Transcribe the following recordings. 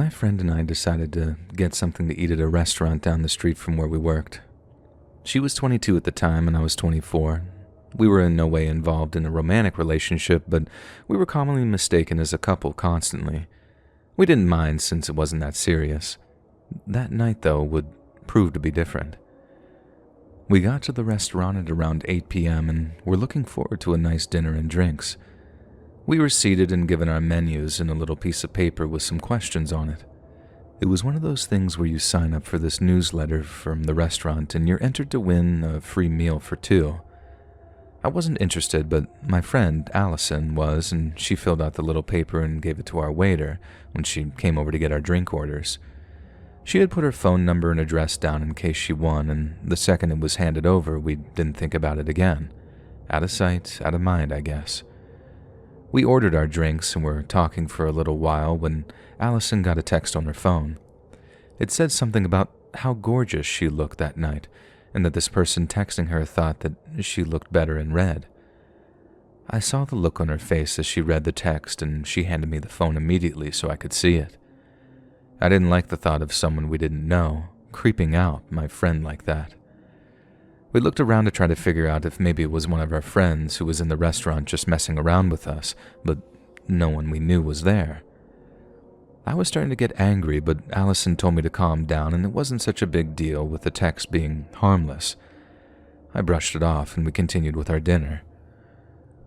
My friend and I decided to get something to eat at a restaurant down the street from where we worked. She was 22 at the time and I was 24. We were in no way involved in a romantic relationship, but we were commonly mistaken as a couple constantly. We didn't mind since it wasn't that serious. That night, though, would prove to be different. We got to the restaurant at around 8 p.m. and were looking forward to a nice dinner and drinks. We were seated and given our menus and a little piece of paper with some questions on it. It was one of those things where you sign up for this newsletter from the restaurant and you're entered to win a free meal for two. I wasn't interested, but my friend, Allison, was, and she filled out the little paper and gave it to our waiter when she came over to get our drink orders. She had put her phone number and address down in case she won, and the second it was handed over, we didn't think about it again. Out of sight, out of mind, I guess. We ordered our drinks and were talking for a little while when Allison got a text on her phone. It said something about how gorgeous she looked that night, and that this person texting her thought that she looked better in red. I saw the look on her face as she read the text, and she handed me the phone immediately so I could see it. I didn't like the thought of someone we didn't know creeping out my friend like that. We looked around to try to figure out if maybe it was one of our friends who was in the restaurant just messing around with us, but no one we knew was there. I was starting to get angry, but Allison told me to calm down and it wasn't such a big deal with the text being harmless. I brushed it off and we continued with our dinner.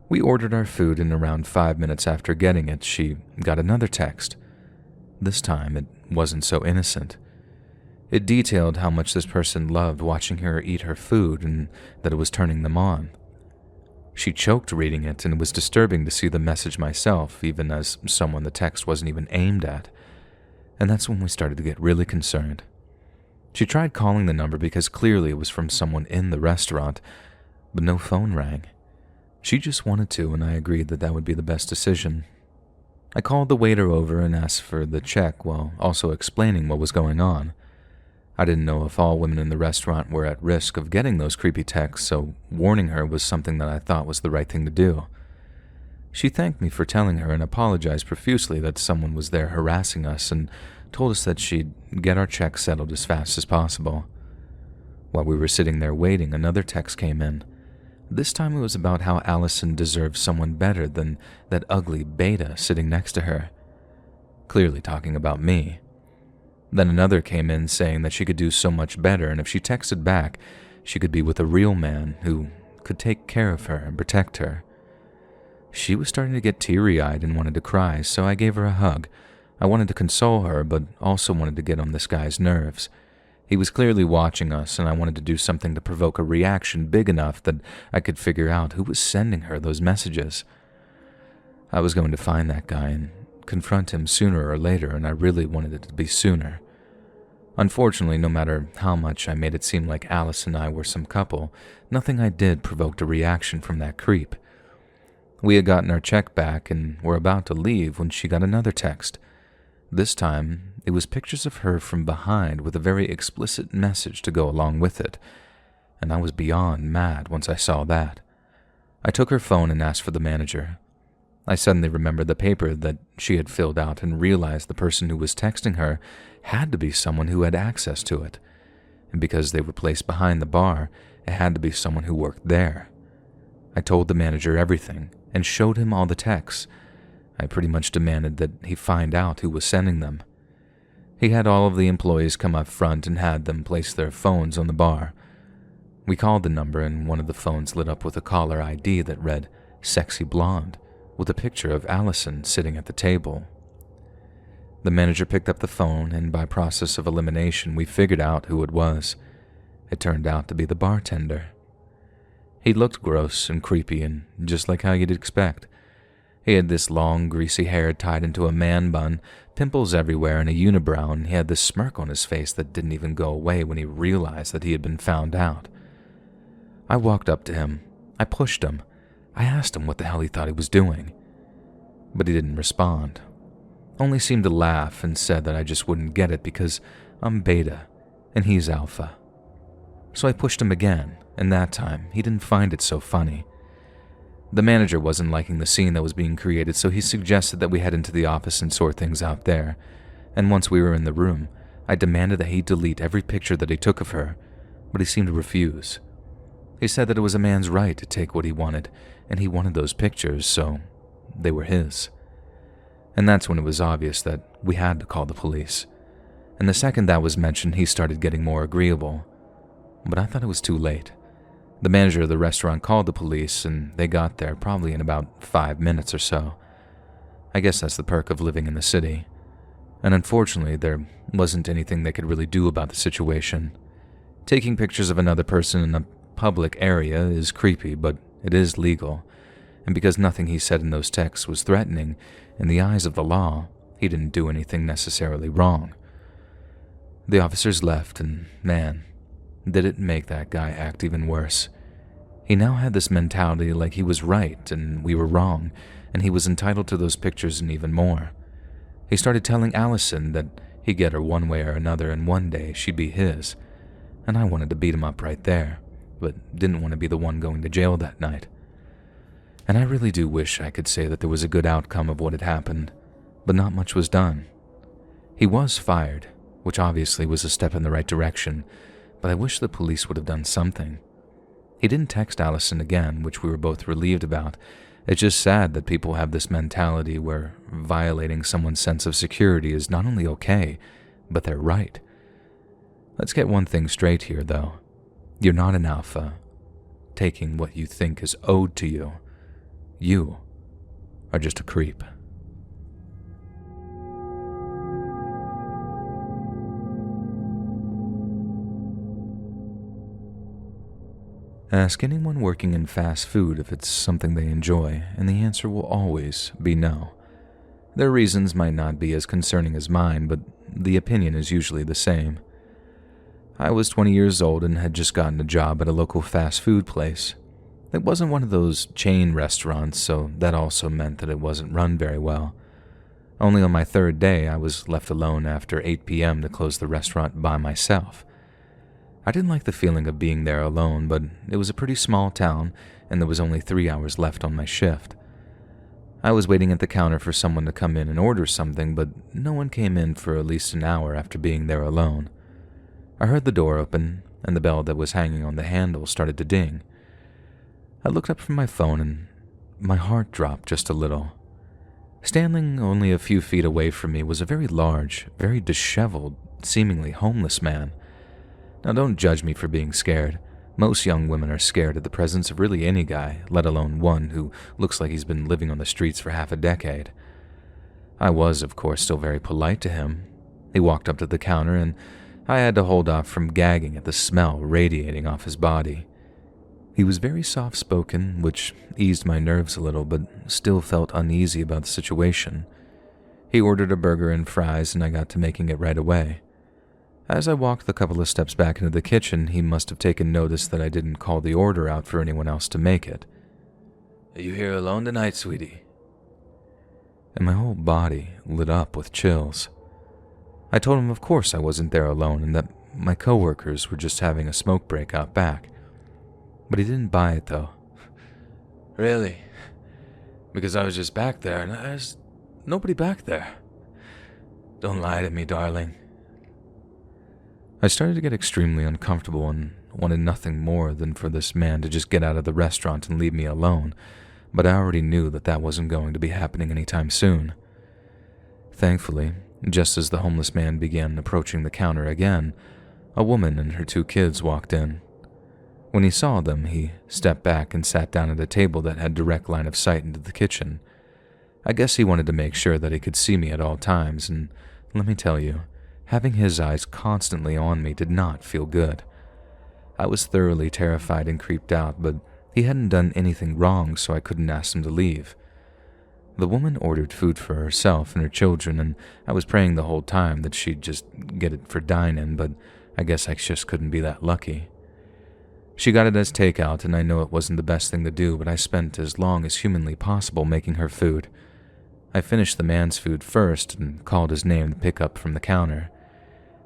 We ordered our food and around 5 minutes after getting it, she got another text. This time, it wasn't so innocent. It detailed how much this person loved watching her eat her food and that it was turning them on. She choked reading it, and it was disturbing to see the message myself, even as someone the text wasn't even aimed at. And that's when we started to get really concerned. She tried calling the number because clearly it was from someone in the restaurant, but no phone rang. She just wanted to, and I agreed that that would be the best decision. I called the waiter over and asked for the check while also explaining what was going on. I didn't know if all women in the restaurant were at risk of getting those creepy texts, so warning her was something that I thought was the right thing to do. She thanked me for telling her and apologized profusely that someone was there harassing us and told us that she'd get our check settled as fast as possible. While we were sitting there waiting, another text came in. This time it was about how Allison deserved someone better than that ugly beta sitting next to her. Clearly talking about me. Then another came in saying that she could do so much better, and if she texted back, she could be with a real man who could take care of her and protect her. She was starting to get teary-eyed and wanted to cry, so I gave her a hug. I wanted to console her, but also wanted to get on this guy's nerves. He was clearly watching us, and I wanted to do something to provoke a reaction big enough that I could figure out who was sending her those messages. I was going to find that guy and confront him sooner or later, and I really wanted it to be sooner. Unfortunately, no matter how much I made it seem like Alice and I were some couple, nothing I did provoked a reaction from that creep. We had gotten our check back and were about to leave when she got another text. This time, it was pictures of her from behind with a very explicit message to go along with it, and I was beyond mad once I saw that. I took her phone and asked for the manager. I suddenly remembered the paper that she had filled out and realized the person who was texting her had to be someone who had access to it, and because they were placed behind the bar, it had to be someone who worked there. I told the manager everything and showed him all the texts. I pretty much demanded that he find out who was sending them. He had all of the employees come up front and had them place their phones on the bar. We called the number and one of the phones lit up with a caller ID that read, "Sexy Blonde," with a picture of Allison sitting at the table. The manager picked up the phone, and by process of elimination, we figured out who it was. It turned out to be the bartender. He looked gross and creepy, and just like how you'd expect. He had this long, greasy hair tied into a man bun, pimples everywhere, and a unibrow, and he had this smirk on his face that didn't even go away when he realized that he had been found out. I walked up to him. I pushed him. I asked him what the hell he thought he was doing. But he didn't respond. Only seemed to laugh and said that I just wouldn't get it because I'm beta and he's alpha. So I pushed him again, and that time he didn't find it so funny. The manager wasn't liking the scene that was being created, so he suggested that we head into the office and sort things out there. and once we were in the room, I demanded that he delete every picture that he took of her, but he seemed to refuse. He said that it was a man's right to take what he wanted, and he wanted those pictures, so they were his. And that's when it was obvious that we had to call the police. And the second that was mentioned, he started getting more agreeable. But I thought it was too late. The manager of the restaurant called the police, and they got there probably in about 5 minutes or so. I guess that's the perk of living in the city. And unfortunately, there wasn't anything they could really do about the situation. Taking pictures of another person in a public area is creepy, but it is legal. And because nothing he said in those texts was threatening, in the eyes of the law, he didn't do anything necessarily wrong. The officers left, and man, did it make that guy act even worse. He now had this mentality like he was right and we were wrong, and he was entitled to those pictures and even more. He started telling Allison that he'd get her one way or another and one day she'd be his, and I wanted to beat him up right there, but didn't want to be the one going to jail that night. And I really do wish I could say that there was a good outcome of what had happened, but not much was done. He was fired, which obviously was a step in the right direction, but I wish the police would have done something. He didn't text Allison again, which we were both relieved about. It's just sad that people have this mentality where violating someone's sense of security is not only okay, but they're right. Let's get one thing straight here, though. You're not an alpha, taking what you think is owed to you. You are just a creep. Ask anyone working in fast food if it's something they enjoy, and the answer will always be no. Their reasons might not be as concerning as mine, but the opinion is usually the same. I was 20 years old and had just gotten a job at a local fast food place. It wasn't one of those chain restaurants, so that also meant that it wasn't run very well. Only on my third day, I was left alone after 8 p.m. to close the restaurant by myself. I didn't like the feeling of being there alone, but it was a pretty small town, and there was only 3 hours left on my shift. I was waiting at the counter for someone to come in and order something, but no one came in for at least an hour after being there alone. I heard the door open, and the bell that was hanging on the handle started to ding. I looked up from my phone, and my heart dropped just a little. Standing only a few feet away from me was a very large, very disheveled, seemingly homeless man. Now don't judge me for being scared. Most young women are scared at the presence of really any guy, let alone one who looks like he's been living on the streets for half a decade. I was, of course, still very polite to him. He walked up to the counter, and I had to hold off from gagging at the smell radiating off his body. He was very soft-spoken, which eased my nerves a little, but still felt uneasy about the situation. He ordered a burger and fries, and I got to making it right away. As I walked the couple of steps back into the kitchen, he must have taken notice that I didn't call the order out for anyone else to make it. "Are you here alone tonight, sweetie?" And my whole body lit up with chills. I told him of course I wasn't there alone and that my coworkers were just having a smoke break out back. But he didn't buy it, though. "Really? Because I was just back there and there's nobody back there. Don't lie to me, darling." I started to get extremely uncomfortable and wanted nothing more than for this man to just get out of the restaurant and leave me alone, but I already knew that that wasn't going to be happening anytime soon. Thankfully, just as the homeless man began approaching the counter again, a woman and her 2 kids walked in. When he saw them, he stepped back and sat down at a table that had direct line of sight into the kitchen. I guess he wanted to make sure that he could see me at all times, and let me tell you, having his eyes constantly on me did not feel good. I was thoroughly terrified and creeped out, but he hadn't done anything wrong, so I couldn't ask him to leave. The woman ordered food for herself and her children, and I was praying the whole time that she'd just get it for dine-in, but I guess I just couldn't be that lucky. She got it as takeout, and I know it wasn't the best thing to do, but I spent as long as humanly possible making her food. I finished the man's food first and called his name to pick up from the counter.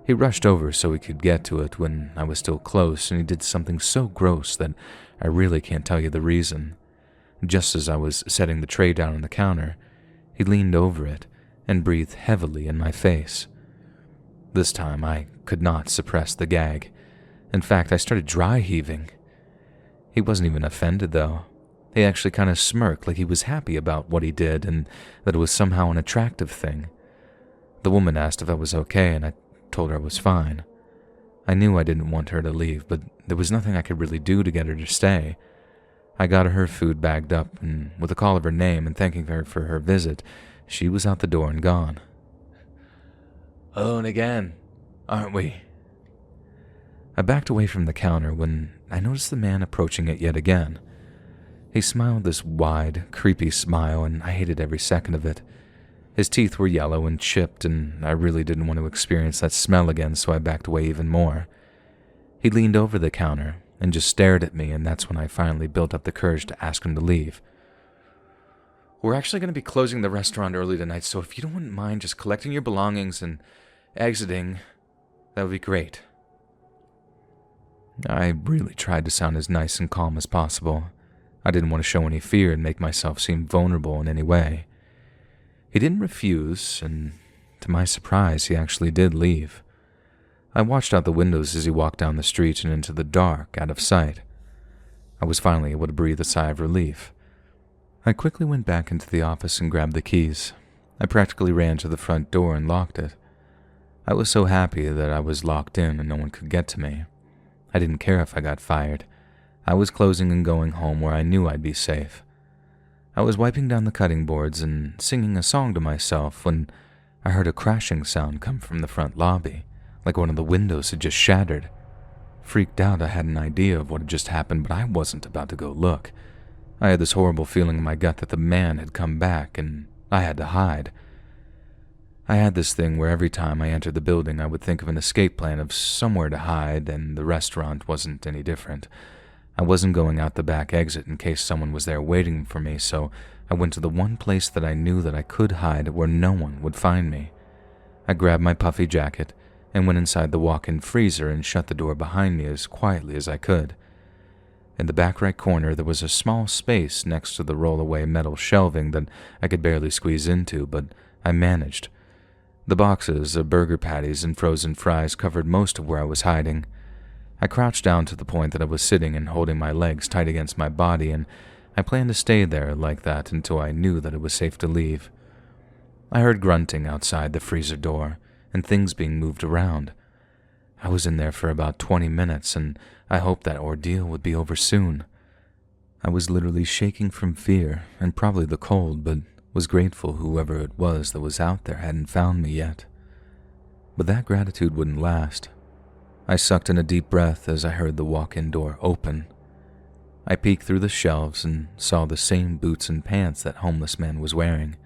He rushed over so he could get to it when I was still close, and he did something so gross that I really can't tell you the reason. Just as I was setting the tray down on the counter, he leaned over it and breathed heavily in my face. This time, I could not suppress the gag. In fact, I started dry heaving. He wasn't even offended, though. He actually kind of smirked like he was happy about what he did and that it was somehow an attractive thing. The woman asked if I was okay, and I told her I was fine. I knew I didn't want her to leave, but there was nothing I could really do to get her to stay. I got her food bagged up, and with a call of her name and thanking her for her visit, she was out the door and gone. Alone again, aren't we? I backed away from the counter when I noticed the man approaching it yet again. He smiled this wide, creepy smile, and I hated every second of it. His teeth were yellow and chipped, and I really didn't want to experience that smell again, so I backed away even more. He leaned over the counter and just stared at me, and that's when I finally built up the courage to ask him to leave. We're actually going to be closing the restaurant early tonight, so if you don't mind just collecting your belongings and exiting, that would be great. I really tried to sound as nice and calm as possible. I didn't want to show any fear and make myself seem vulnerable in any way. He didn't refuse, and to my surprise, he actually did leave. I watched out the windows as he walked down the street and into the dark, out of sight. I was finally able to breathe a sigh of relief. I quickly went back into the office and grabbed the keys. I practically ran to the front door and locked it. I was so happy that I was locked in and no one could get to me. I didn't care if I got fired. I was closing and going home where I knew I'd be safe. I was wiping down the cutting boards and singing a song to myself when I heard a crashing sound come from the front lobby, like one of the windows had just shattered. Freaked out, I had an idea of what had just happened, but I wasn't about to go look. I had this horrible feeling in my gut that the man had come back and I had to hide. I had this thing where every time I entered the building I would think of an escape plan of somewhere to hide, and the restaurant wasn't any different. I wasn't going out the back exit in case someone was there waiting for me, so I went to the one place that I knew that I could hide where no one would find me. I grabbed my puffy jacket and went inside the walk-in freezer and shut the door behind me as quietly as I could. In the back right corner there was a small space next to the roll-away metal shelving that I could barely squeeze into, but I managed. The boxes of burger patties and frozen fries covered most of where I was hiding. I crouched down to the point that I was sitting and holding my legs tight against my body, and I planned to stay there like that until I knew that it was safe to leave. I heard grunting outside the freezer door and things being moved around. I was in there for about 20 minutes, and I hoped that ordeal would be over soon. I was literally shaking from fear and probably the cold, but was grateful whoever it was that was out there hadn't found me yet. But that gratitude wouldn't last. I sucked in a deep breath as I heard the walk-in door open. I peeked through the shelves and saw the same boots and pants that homeless man was wearing.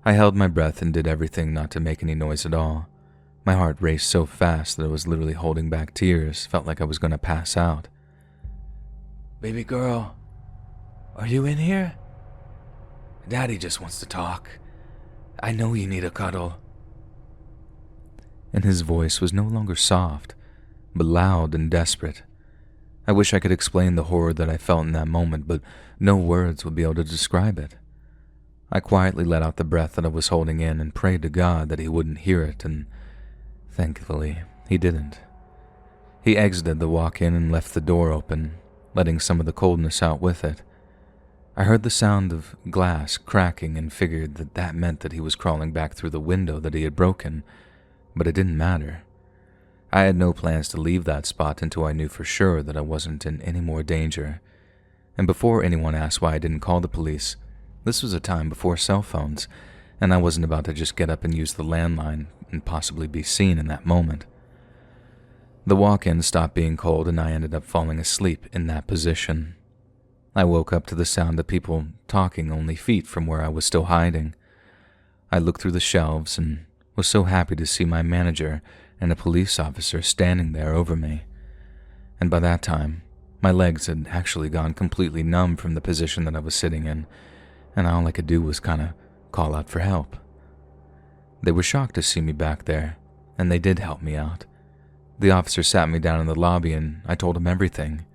I held my breath and did everything not to make any noise at all. My heart raced so fast that I was literally holding back tears, felt like I was going to pass out. "Baby girl, are you in here? Daddy just wants to talk. I know you need a cuddle." And his voice was no longer soft, but loud and desperate. I wish I could explain the horror that I felt in that moment, but no words would be able to describe it. I quietly let out the breath that I was holding in and prayed to God that he wouldn't hear it, and thankfully, he didn't. He exited the walk-in and left the door open, letting some of the coldness out with it. I heard the sound of glass cracking and figured that that meant that he was crawling back through the window that he had broken, but it didn't matter. I had no plans to leave that spot until I knew for sure that I wasn't in any more danger. And before anyone asked why I didn't call the police, this was a time before cell phones, and I wasn't about to just get up and use the landline and possibly be seen in that moment. The walk-in stopped being cold and I ended up falling asleep in that position. I woke up to the sound of people talking only feet from where I was still hiding. I looked through the shelves and was so happy to see my manager and a police officer standing there over me. And by that time, my legs had actually gone completely numb from the position that I was sitting in, and all I could do was kind of call out for help. They were shocked to see me back there, and they did help me out. The officer sat me down in the lobby and I told him everything.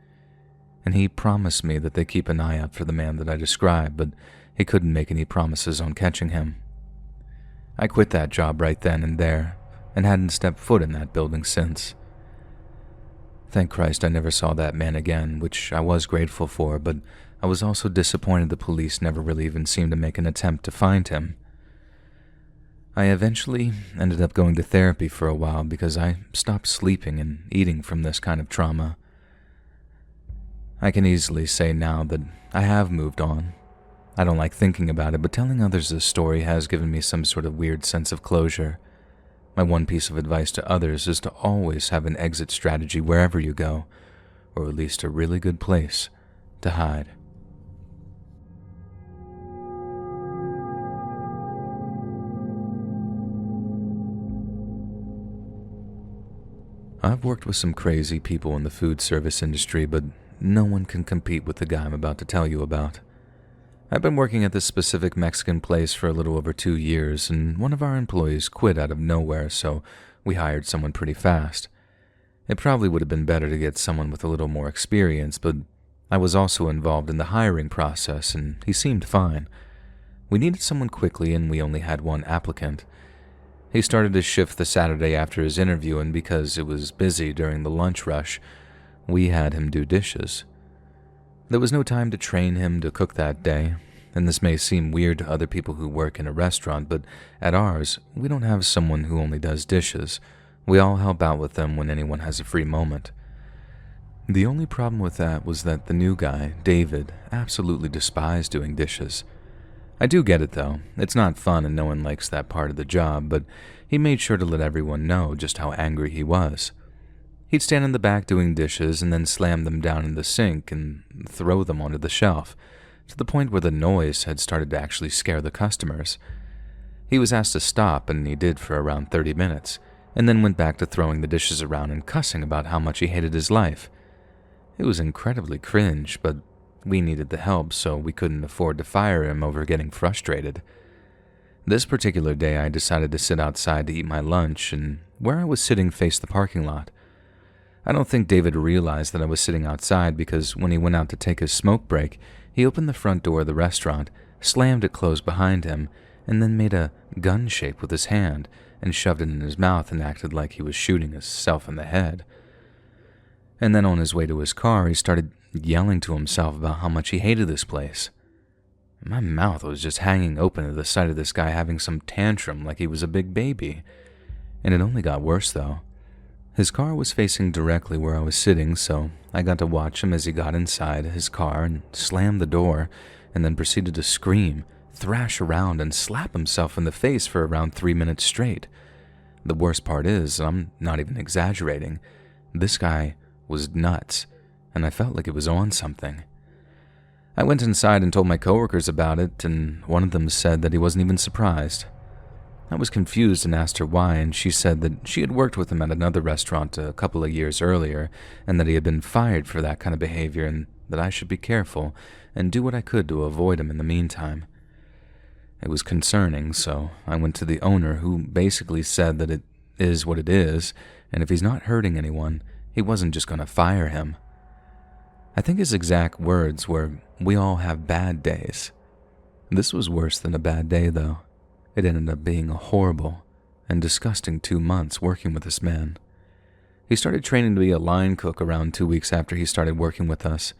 And he promised me that they'd keep an eye out for the man that I described, but he couldn't make any promises on catching him. I quit that job right then and there, and hadn't stepped foot in that building since. Thank Christ I never saw that man again, which I was grateful for, but I was also disappointed the police never really even seemed to make an attempt to find him. I eventually ended up going to therapy for a while because I stopped sleeping and eating from this kind of trauma. I can easily say now that I have moved on. I don't like thinking about it, but telling others this story has given me some sort of weird sense of closure. My one piece of advice to others is to always have an exit strategy wherever you go, or at least a really good place to hide. I've worked with some crazy people in the food service industry, but no one can compete with the guy I'm about to tell you about. I've been working at this specific Mexican place for a little over 2 years, and one of our employees quit out of nowhere, so we hired someone pretty fast. It probably would have been better to get someone with a little more experience, but I was also involved in the hiring process, and he seemed fine. We needed someone quickly, and we only had one applicant. He started his shift the Saturday after his interview, and because it was busy during the lunch rush, we had him do dishes. There was no time to train him to cook that day, and this may seem weird to other people who work in a restaurant, but at ours, we don't have someone who only does dishes. We all help out with them when anyone has a free moment. The only problem with that was that the new guy, David, absolutely despised doing dishes. I do get it though. It's not fun and no one likes that part of the job, but he made sure to let everyone know just how angry he was. He'd stand in the back doing dishes and then slam them down in the sink and throw them onto the shelf, to the point where the noise had started to actually scare the customers. He was asked to stop, and he did for around 30 minutes, and then went back to throwing the dishes around and cussing about how much he hated his life. It was incredibly cringe, but we needed the help, so we couldn't afford to fire him over getting frustrated. This particular day, I decided to sit outside to eat my lunch, and where I was sitting faced the parking lot. I don't think David realized that I was sitting outside because when he went out to take his smoke break, he opened the front door of the restaurant, slammed it closed behind him, and then made a gun shape with his hand and shoved it in his mouth and acted like he was shooting himself in the head. And then on his way to his car, he started yelling to himself about how much he hated this place. My mouth was just hanging open at the sight of this guy having some tantrum like he was a big baby. And it only got worse, though. His car was facing directly where I was sitting, so I got to watch him as he got inside his car and slammed the door, and then proceeded to scream, thrash around, and slap himself in the face for around 3 minutes straight. The worst part is, I'm not even exaggerating, this guy was nuts, and I felt like it was on something. I went inside and told my coworkers about it, and one of them said that he wasn't even surprised. I was confused and asked her why, and she said that she had worked with him at another restaurant a couple of years earlier, and that he had been fired for that kind of behavior, and that I should be careful and do what I could to avoid him in the meantime. It was concerning, so I went to the owner, who basically said that it is what it is, and if he's not hurting anyone, he wasn't just going to fire him. I think his exact words were, "We all have bad days." This was worse than a bad day, though. It ended up being a horrible and disgusting 2 months working with this man. He started training to be a line cook around 2 weeks after he started working with us.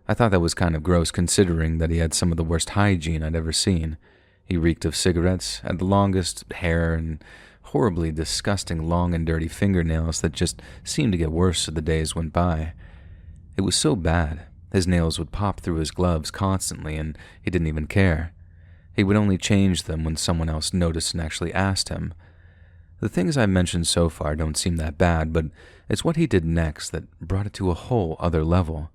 I thought that was kind of gross considering that he had some of the worst hygiene I'd ever seen. He reeked of cigarettes, had the longest hair, and horribly disgusting long and dirty fingernails that just seemed to get worse as the days went by. It was so bad, his nails would pop through his gloves constantly, and he didn't even care. He would only change them when someone else noticed and actually asked him. The things I've mentioned so far don't seem that bad, but it's what he did next that brought it to a whole other level.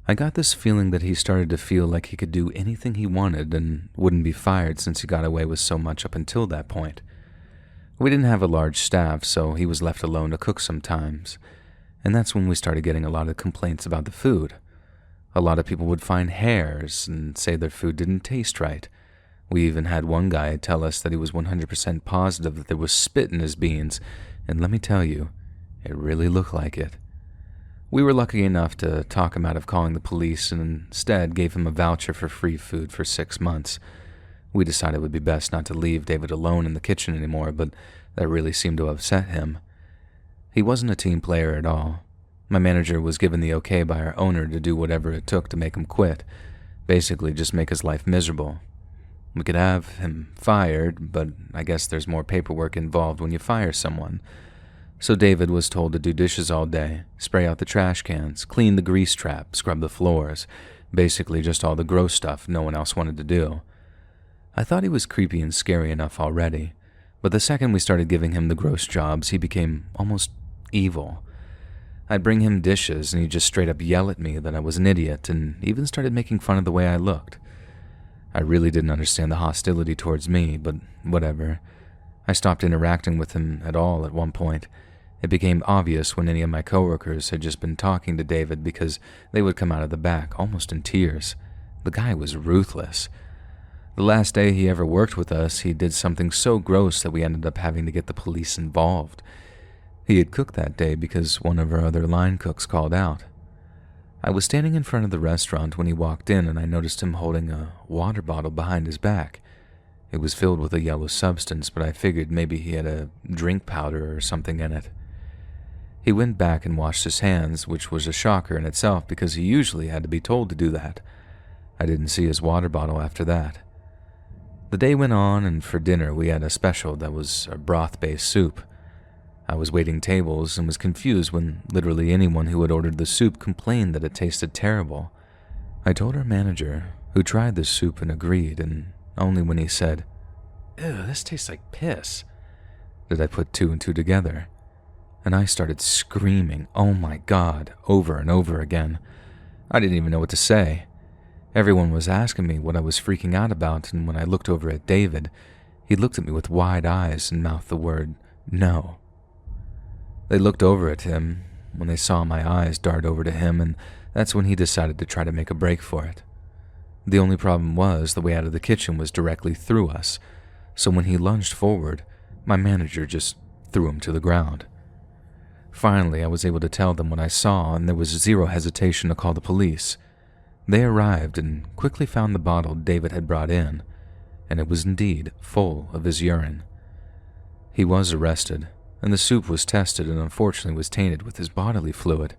I got this feeling that he started to feel like he could do anything he wanted and wouldn't be fired since he got away with so much up until that point. We didn't have a large staff, so he was left alone to cook sometimes, and that's when we started getting a lot of complaints about the food. A lot of people would find hairs and say their food didn't taste right. We even had one guy tell us that he was 100% positive that there was spit in his beans, and let me tell you, it really looked like it. We were lucky enough to talk him out of calling the police and instead gave him a voucher for free food for 6 months. We decided it would be best not to leave David alone in the kitchen anymore, but That really seemed to upset him. He wasn't a team player at all. My manager was given the okay by our owner to do whatever it took to make him quit, basically just make his life miserable. We could have him fired, but I guess there's more paperwork involved when you fire someone. So David was told to do dishes all day, spray out the trash cans, clean the grease trap, scrub the floors, basically just all the gross stuff no one else wanted to do. I thought he was creepy and scary enough already, but the second we started giving him the gross jobs, he became almost evil. I'd bring him dishes and he'd just straight up yell at me that I was an idiot and even started making fun of the way I looked. I really didn't understand the hostility towards me, but whatever. I stopped interacting with him at all at one point. It became obvious when any of my coworkers had just been talking to David because they would come out of the back almost in tears. The guy was ruthless. The last day he ever worked with us, he did something so gross that we ended up having to get the police involved. He had cooked that day because one of our other line cooks called out. I was standing in front of the restaurant when he walked in and I noticed him holding a water bottle behind his back. It was filled with a yellow substance, but I figured maybe he had a drink powder or something in it. He went back and washed his hands, which was a shocker in itself because he usually had to be told to do that. I didn't see his water bottle after that. The day went on, and for dinner we had a special that was a broth-based soup. I was waiting tables and was confused when literally anyone who had ordered the soup complained that it tasted terrible. I told our manager, who tried the soup and agreed, and only when he said, "Ew, this tastes like piss," did I put two and two together. And I started screaming, "Oh my God," over and over again. I didn't even know what to say. Everyone was asking me what I was freaking out about, and when I looked over at David, he looked at me with wide eyes and mouthed the word, "No." They looked over at him when they saw my eyes dart over to him, and that's when he decided to try to make a break for it. The only problem was the way out of the kitchen was directly through us, so when he lunged forward, my manager just threw him to the ground. Finally, I was able to tell them what I saw, and there was zero hesitation to call the police. They arrived and quickly found the bottle David had brought in, and it was indeed full of his urine. He was arrested, and the soup was tested and unfortunately was tainted with his bodily fluid.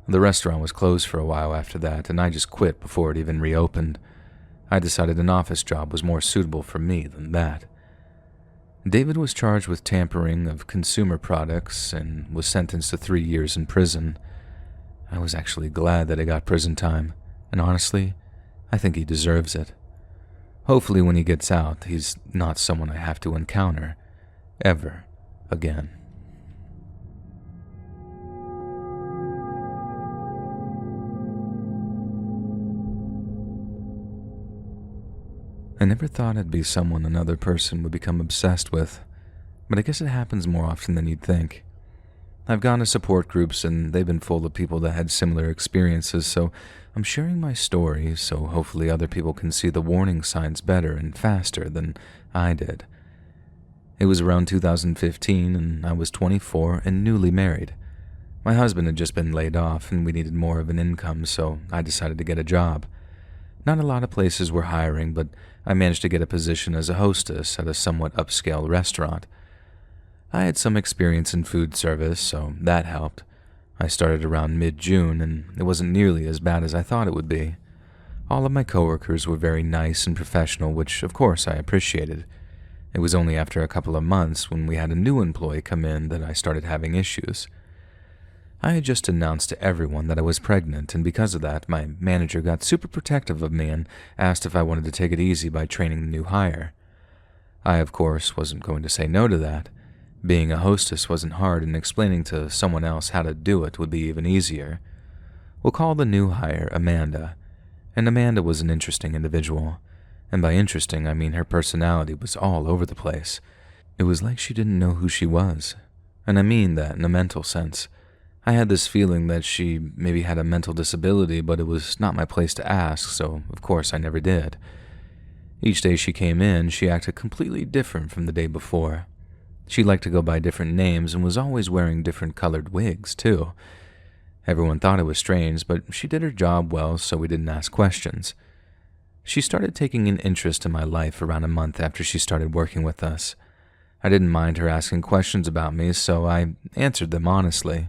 The restaurant was closed for a while after that, and I just quit before it even reopened. I decided an office job was more suitable for me than that. David was charged with tampering of consumer products and was sentenced to 3 years in prison. I was actually glad that he got prison time, and honestly, I think he deserves it. Hopefully when he gets out, he's not someone I have to encounter, ever again. I never thought I'd be someone another person would become obsessed with, but I guess it happens more often than you'd think. I've gone to support groups and they've been full of people that had similar experiences, so I'm sharing my story so hopefully other people can see the warning signs better and faster than I did. It was around 2015 and I was 24 and newly married. My husband had just been laid off and we needed more of an income, so I decided to get a job. Not a lot of places were hiring, but I managed to get a position as a hostess at a somewhat upscale restaurant. I had some experience in food service, so that helped. I started around mid-June, and it wasn't nearly as bad as I thought it would be. All of my coworkers were very nice and professional, which of course I appreciated. It was only after a couple of months when we had a new employee come in that I started having issues. I had just announced to everyone that I was pregnant, and because of that, my manager got super protective of me and asked if I wanted to take it easy by training the new hire. I, of course, wasn't going to say no to that. Being a hostess wasn't hard, and explaining to someone else how to do it would be even easier. We'll call the new hire Amanda, and Amanda was an interesting individual. And by interesting, I mean her personality was all over the place. It was like she didn't know who she was, and I mean that in a mental sense. I had this feeling that she maybe had a mental disability, but it was not my place to ask, so of course I never did. Each day she came in, she acted completely different from the day before. She liked to go by different names and was always wearing different colored wigs, too. Everyone thought it was strange, but she did her job well, so we didn't ask questions. She started taking an interest in my life around a month after she started working with us. I didn't mind her asking questions about me, so I answered them honestly.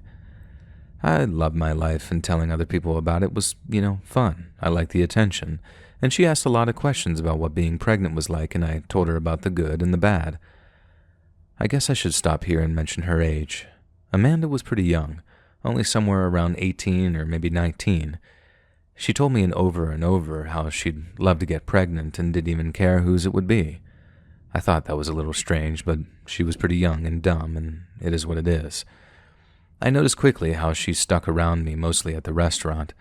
I loved my life, and telling other people about it was, fun. I liked the attention. And she asked a lot of questions about what being pregnant was like, and I told her about the good and the bad. I guess I should stop here and mention her age. Amanda was pretty young, only somewhere around 18 or maybe 19. She told me over and over how she'd love to get pregnant and didn't even care whose it would be. I thought that was a little strange, but she was pretty young and dumb, and it is what it is. I noticed quickly how she stuck around me, mostly at the restaurant.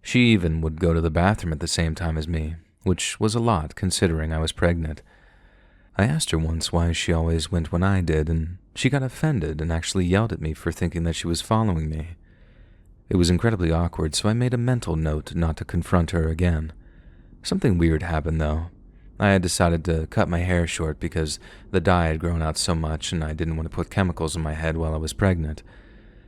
She even would go to the bathroom at the same time as me, which was a lot considering I was pregnant. I asked her once why she always went when I did, and she got offended and actually yelled at me for thinking that she was following me. It was incredibly awkward, so I made a mental note not to confront her again. Something weird happened, though. I had decided to cut my hair short because the dye had grown out so much and I didn't want to put chemicals in my head while I was pregnant.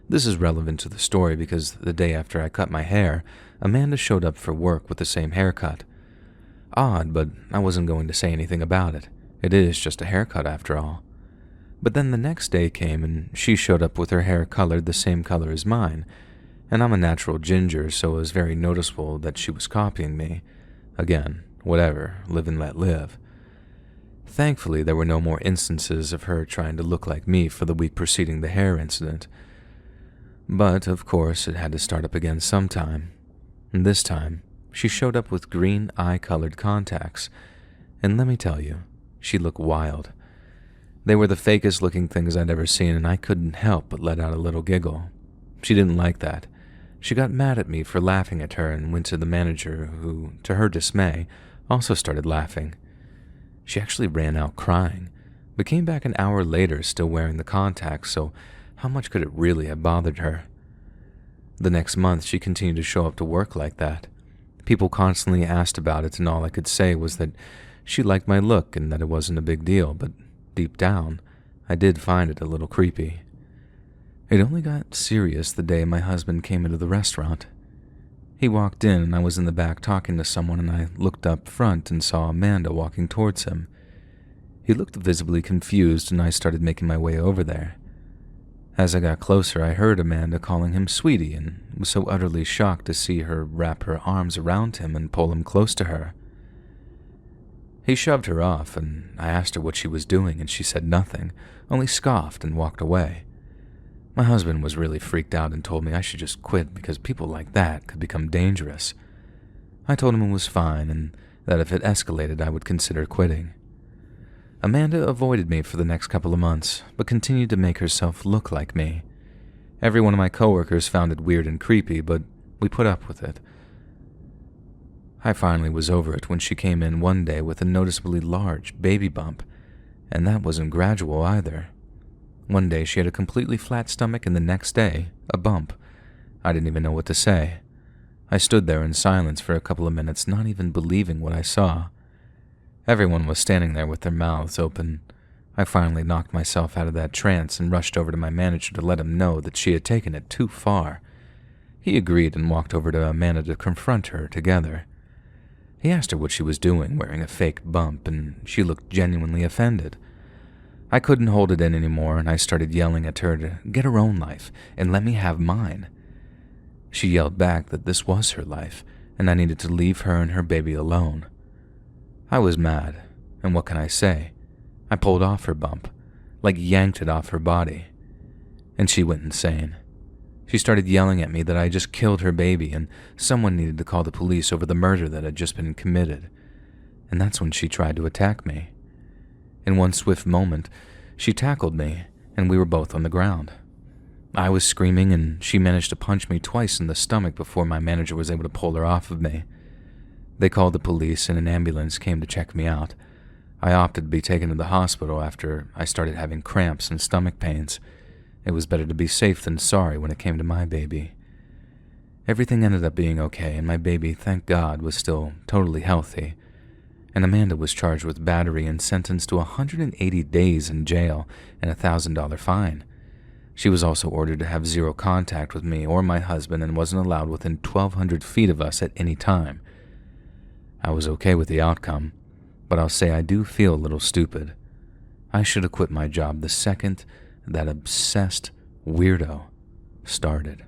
This is relevant to the story because the day after I cut my hair, Amanda showed up for work with the same haircut. Odd, but I wasn't going to say anything about it. It is just a haircut after all. But then the next day came and she showed up with her hair colored the same color as mine, and I'm a natural ginger, so it was very noticeable that she was copying me. Again, whatever, live and let live. Thankfully, there were no more instances of her trying to look like me for the week preceding the hair incident. But, of course, it had to start up again sometime. And this time, she showed up with green eye-colored contacts, and let me tell you, she looked wild. They were the fakest-looking things I'd ever seen, and I couldn't help but let out a little giggle. She didn't like that. She got mad at me for laughing at her and went to the manager, who, to her dismay, also started laughing. She actually ran out crying, but came back an hour later still wearing the contacts, so how much could it really have bothered her? The next month, she continued to show up to work like that. People constantly asked about it, and all I could say was that she liked my look and that it wasn't a big deal, but deep down, I did find it a little creepy. It only got serious the day my husband came into the restaurant. He walked in and I was in the back talking to someone, and I looked up front and saw Amanda walking towards him. He looked visibly confused and I started making my way over there. As I got closer, I heard Amanda calling him sweetie and was so utterly shocked to see her wrap her arms around him and pull him close to her. He shoved her off, and I asked her what she was doing, and she said nothing, only scoffed and walked away. My husband was really freaked out and told me I should just quit because people like that could become dangerous. I told him it was fine and that if it escalated, I would consider quitting. Amanda avoided me for the next couple of months, but continued to make herself look like me. Every one of my coworkers found it weird and creepy, but we put up with it. I finally was over it when she came in one day with a noticeably large baby bump, and that wasn't gradual either. One day she had a completely flat stomach, and the next day, a bump. I didn't even know what to say. I stood there in silence for a couple of minutes, not even believing what I saw. Everyone was standing there with their mouths open. I finally knocked myself out of that trance and rushed over to my manager to let him know that she had taken it too far. He agreed and walked over to Amanda to confront her together. He asked her what she was doing, wearing a fake bump, and she looked genuinely offended. I couldn't hold it in anymore, and I started yelling at her to get her own life and let me have mine. She yelled back that this was her life, and I needed to leave her and her baby alone. I was mad, and what can I say? I pulled off her bump, like yanked it off her body, and she went insane. She started yelling at me that I just killed her baby and someone needed to call the police over the murder that had just been committed, and that's when she tried to attack me. In one swift moment, she tackled me, and we were both on the ground. I was screaming, and she managed to punch me twice in the stomach before my manager was able to pull her off of me. They called the police, and an ambulance came to check me out. I opted to be taken to the hospital after I started having cramps and stomach pains. It was better to be safe than sorry when it came to my baby. Everything ended up being okay, and my baby, thank God, was still totally healthy. And Amanda was charged with battery and sentenced to 180 days in jail and a $1,000 fine. She was also ordered to have zero contact with me or my husband and wasn't allowed within 1,200 feet of us at any time. I was okay with the outcome, but I'll say I do feel a little stupid. I should have quit my job the second that obsessed weirdo started.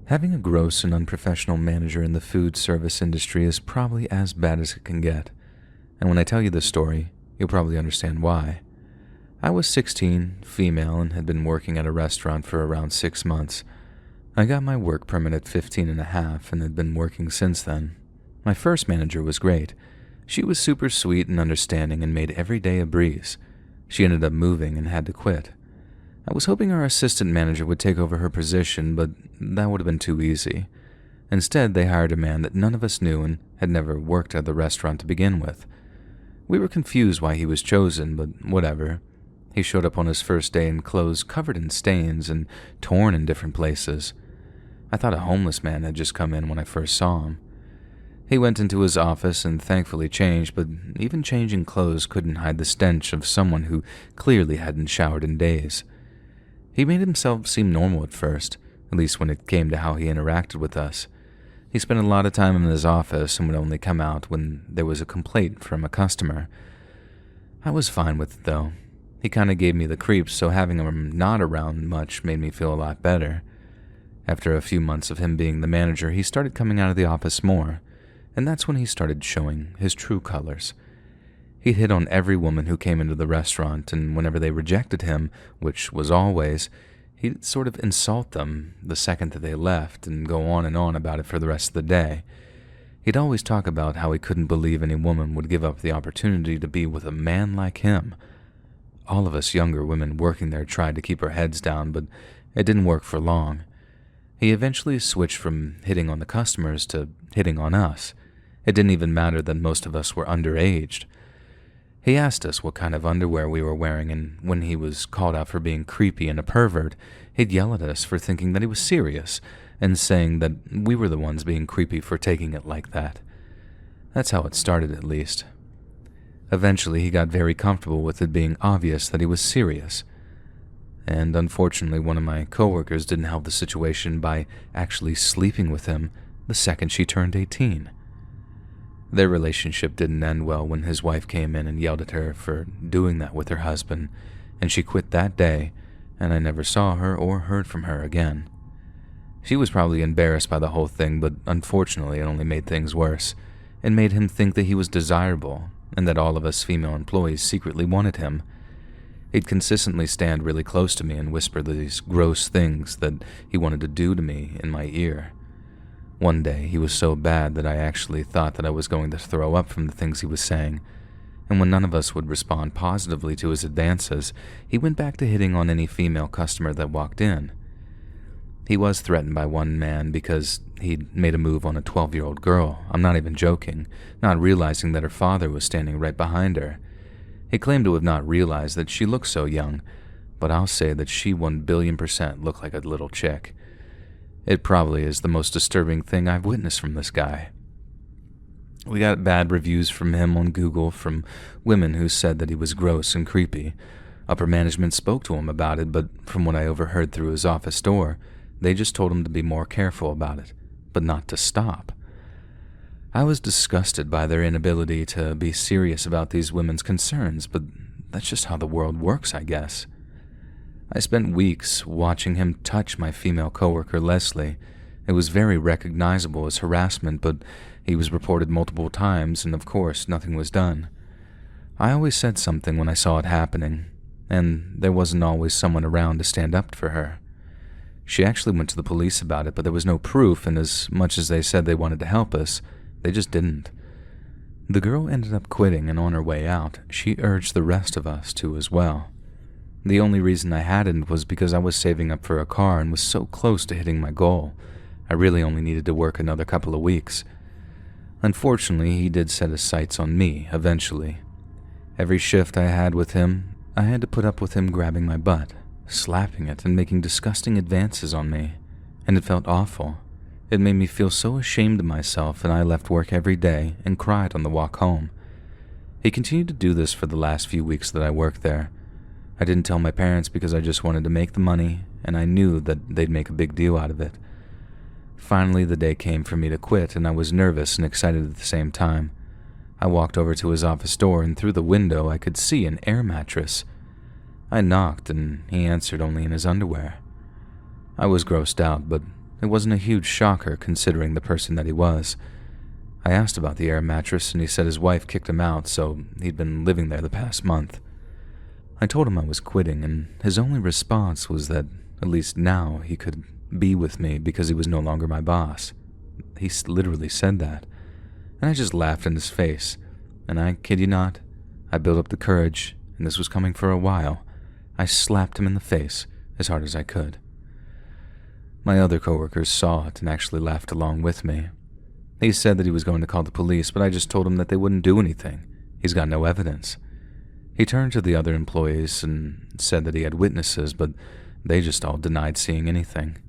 Having a gross and unprofessional manager in the food service industry is probably as bad as it can get. And when I tell you this story, you'll probably understand why. I was 16, female, and had been working at a restaurant for around 6 months. I got my work permit at 15 and a half and had been working since then. My first manager was great. She was super sweet and understanding and made every day a breeze. She ended up moving and had to quit. I was hoping our assistant manager would take over her position, but that would have been too easy. Instead, they hired a man that none of us knew and had never worked at the restaurant to begin with. We were confused why he was chosen, but whatever. He showed up on his first day in clothes covered in stains and torn in different places. I thought a homeless man had just come in when I first saw him. He went into his office and thankfully changed, but even changing clothes couldn't hide the stench of someone who clearly hadn't showered in days. He made himself seem normal at first, at least when it came to how he interacted with us. He spent a lot of time in his office and would only come out when there was a complaint from a customer. I was fine with it, though. He kind of gave me the creeps, so having him not around much made me feel a lot better. After a few months of him being the manager, he started coming out of the office more, and that's when he started showing his true colors. He'd hit on every woman who came into the restaurant, and whenever they rejected him, which was always, he'd sort of insult them the second that they left and go on and on about it for the rest of the day. He'd always talk about how he couldn't believe any woman would give up the opportunity to be with a man like him. All of us younger women working there tried to keep our heads down, but it didn't work for long. He eventually switched from hitting on the customers to hitting on us. It didn't even matter that most of us were underaged. He asked us what kind of underwear we were wearing, and when he was called out for being creepy and a pervert, he'd yell at us for thinking that he was serious and saying that we were the ones being creepy for taking it like that. That's how it started, at least. Eventually, he got very comfortable with it being obvious that he was serious. And unfortunately, one of my coworkers didn't help the situation by actually sleeping with him the second she turned 18. Their relationship didn't end well when his wife came in and yelled at her for doing that with her husband, and she quit that day, and I never saw her or heard from her again. She was probably embarrassed by the whole thing, but unfortunately it only made things worse. It made him think that he was desirable, and that all of us female employees secretly wanted him. He'd consistently stand really close to me and whisper these gross things that he wanted to do to me in my ear. One day, he was so bad that I actually thought that I was going to throw up from the things he was saying, and when none of us would respond positively to his advances, he went back to hitting on any female customer that walked in. He was threatened by one man because he'd made a move on a 12-year-old girl. I'm not even joking, not realizing that her father was standing right behind her. He claimed to have not realized that she looked so young, but I'll say that she 1,000,000,000% looked like a little chick. It probably is the most disturbing thing I've witnessed from this guy. We got bad reviews from him on Google from women who said that he was gross and creepy. Upper management spoke to him about it, but from what I overheard through his office door, they just told him to be more careful about it, but not to stop. I was disgusted by their inability to be serious about these women's concerns, but that's just how the world works, I guess. I spent weeks watching him touch my female coworker, Leslie. It was very recognizable as harassment, but he was reported multiple times, and of course, nothing was done. I always said something when I saw it happening, and there wasn't always someone around to stand up for her. She actually went to the police about it, but there was no proof, and as much as they said they wanted to help us, they just didn't. The girl ended up quitting, and on her way out, she urged the rest of us to as well. The only reason I hadn't was because I was saving up for a car and was so close to hitting my goal. I really only needed to work another couple of weeks. Unfortunately, he did set his sights on me eventually. Every shift I had with him, I had to put up with him grabbing my butt, slapping it, and making disgusting advances on me, and it felt awful. It made me feel so ashamed of myself, and I left work every day and cried on the walk home. He continued to do this for the last few weeks that I worked there. I didn't tell my parents because I just wanted to make the money, and I knew that they'd make a big deal out of it. Finally, the day came for me to quit, and I was nervous and excited at the same time. I walked over to his office door, and through the window I could see an air mattress. I knocked, and he answered only in his underwear. I was grossed out, but it wasn't a huge shocker considering the person that he was. I asked about the air mattress, and he said his wife kicked him out, so he'd been living there the past month. I told him I was quitting, and his only response was that at least now he could be with me because he was no longer my boss. He literally said that, and I just laughed in his face. And I kid you not, I built up the courage, and this was coming for a while. I slapped him in the face as hard as I could. My other coworkers saw it and actually laughed along with me. He said that he was going to call the police, but I just told him that they wouldn't do anything. He's got no evidence. He turned to the other employees and said that he had witnesses, but they just all denied seeing anything.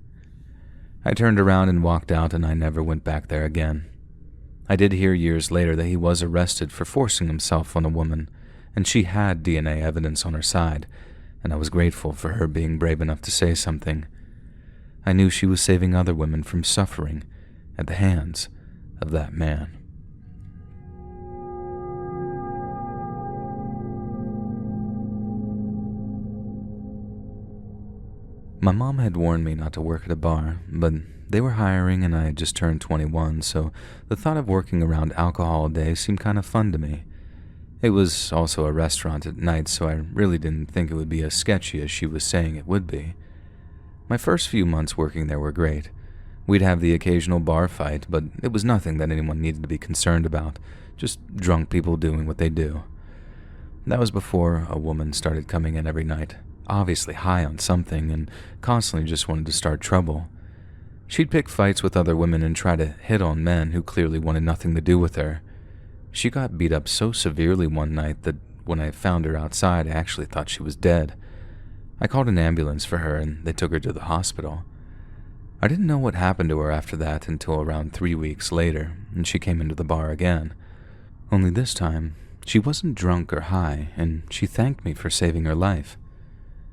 I turned around and walked out, and I never went back there again. I did hear years later that he was arrested for forcing himself on a woman, and she had DNA evidence on her side, and I was grateful for her being brave enough to say something. I knew she was saving other women from suffering at the hands of that man. My mom had warned me not to work at a bar, but they were hiring and I had just turned 21, so the thought of working around alcohol all day seemed kind of fun to me. It was also a restaurant at night, so I really didn't think it would be as sketchy as she was saying it would be. My first few months working there were great. We'd have the occasional bar fight, but it was nothing that anyone needed to be concerned about, just drunk people doing what they do. That was before a woman started coming in every night, obviously high on something and constantly just wanted to start trouble. She'd pick fights with other women and try to hit on men who clearly wanted nothing to do with her. She got beat up so severely one night that when I found her outside, I actually thought she was dead. I called an ambulance for her and they took her to the hospital. I didn't know what happened to her after that until around 3 weeks later, and she came into the bar again. Only this time, she wasn't drunk or high, and she thanked me for saving her life.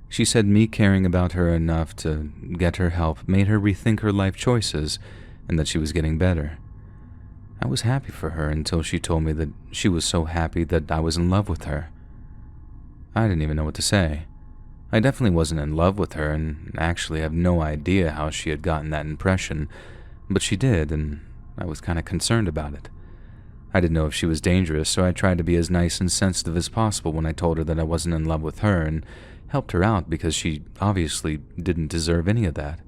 She said me caring about her enough to get her help made her rethink her life choices and that she was getting better. I was happy for her until she told me that she was so happy that I was in love with her. I didn't even know what to say. I definitely wasn't in love with her and actually have no idea how she had gotten that impression, but she did, and I was kind of concerned about it. I didn't know if she was dangerous, so I tried to be as nice and sensitive as possible when I told her that I wasn't in love with her and helped her out because she obviously didn't deserve any of that.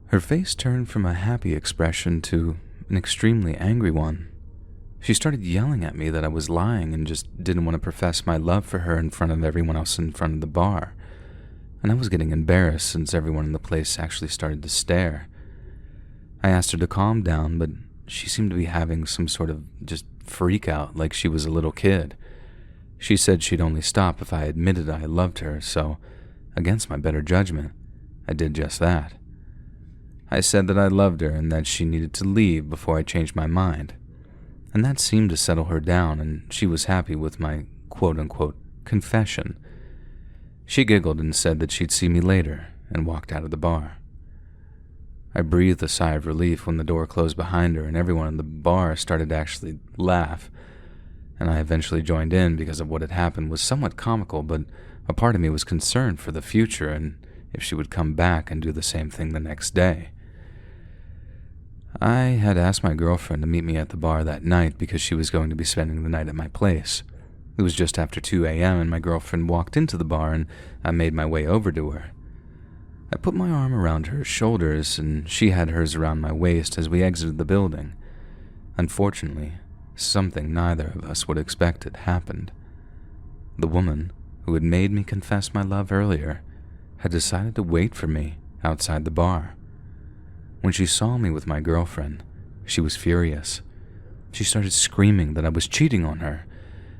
Her face turned from a happy expression to an extremely angry one. She started yelling at me that I was lying and just didn't want to profess my love for her in front of everyone else in front of the bar. And I was getting embarrassed since everyone in the place actually started to stare. I asked her to calm down, but she seemed to be having some sort of just freak out like she was a little kid. She said she'd only stop if I admitted I loved her, so, against my better judgment, I did just that. I said that I loved her and that she needed to leave before I changed my mind. And that seemed to settle her down, and she was happy with my quote-unquote confession. She giggled and said that she'd see me later and walked out of the bar. I breathed a sigh of relief when the door closed behind her and everyone in the bar started to actually laugh, and I eventually joined in because of what had happened was somewhat comical, but a part of me was concerned for the future and if she would come back and do the same thing the next day. I had asked my girlfriend to meet me at the bar that night because she was going to be spending the night at my place. It was just after 2 a.m. and my girlfriend walked into the bar and I made my way over to her. I put my arm around her shoulders and she had hers around my waist as we exited the building. Unfortunately, something neither of us would expect had happened. The woman who had made me confess my love earlier had decided to wait for me outside the bar. When she saw me with my girlfriend, she was furious. She started screaming that I was cheating on her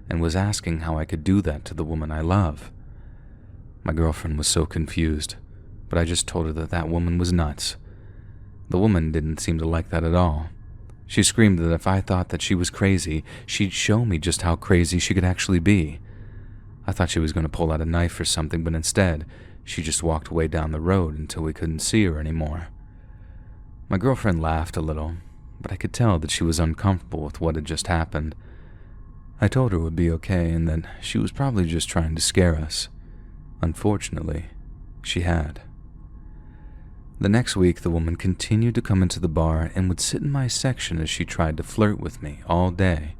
and was asking how I could do that to the woman I love. My girlfriend was so confused, but I just told her that that woman was nuts. The woman didn't seem to like that at all. She screamed that if I thought that she was crazy, she'd show me just how crazy she could actually be. I thought she was going to pull out a knife or something, but instead, she just walked away down the road until we couldn't see her anymore. My girlfriend laughed a little, but I could tell that she was uncomfortable with what had just happened. I told her it would be okay and that she was probably just trying to scare us. Unfortunately, she had. The next week, the woman continued to come into the bar and would sit in my section as she tried to flirt with me all day.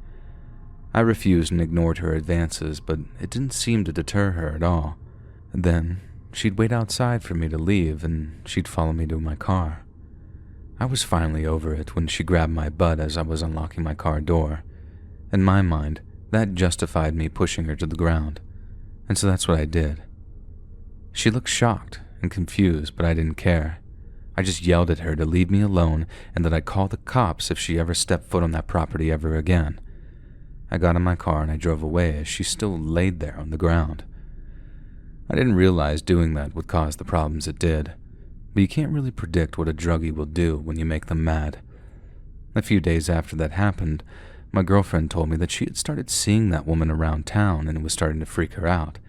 I refused and ignored her advances, but it didn't seem to deter her at all. Then, she'd wait outside for me to leave and she'd follow me to my car. I was finally over it when she grabbed my butt as I was unlocking my car door. In my mind, that justified me pushing her to the ground, and so that's what I did. She looked shocked and confused, but I didn't care. I just yelled at her to leave me alone and that I'd call the cops if she ever stepped foot on that property ever again. I got in my car and I drove away as she still laid there on the ground. I didn't realize doing that would cause the problems it did, but you can't really predict what a druggie will do when you make them mad. A few days after that happened, my girlfriend told me that she had started seeing that woman around town and it was starting to freak her out.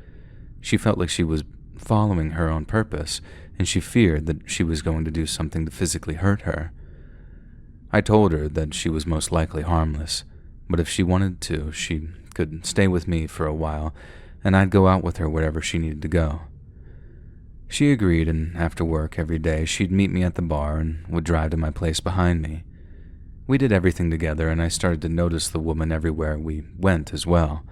She felt like she was following her on purpose, and she feared that she was going to do something to physically hurt her. I told her that she was most likely harmless, but if she wanted to, she could stay with me for a while, and I'd go out with her wherever she needed to go. She agreed, and after work every day, she'd meet me at the bar and would drive to my place behind me. We did everything together, and I started to notice the woman everywhere we went as well.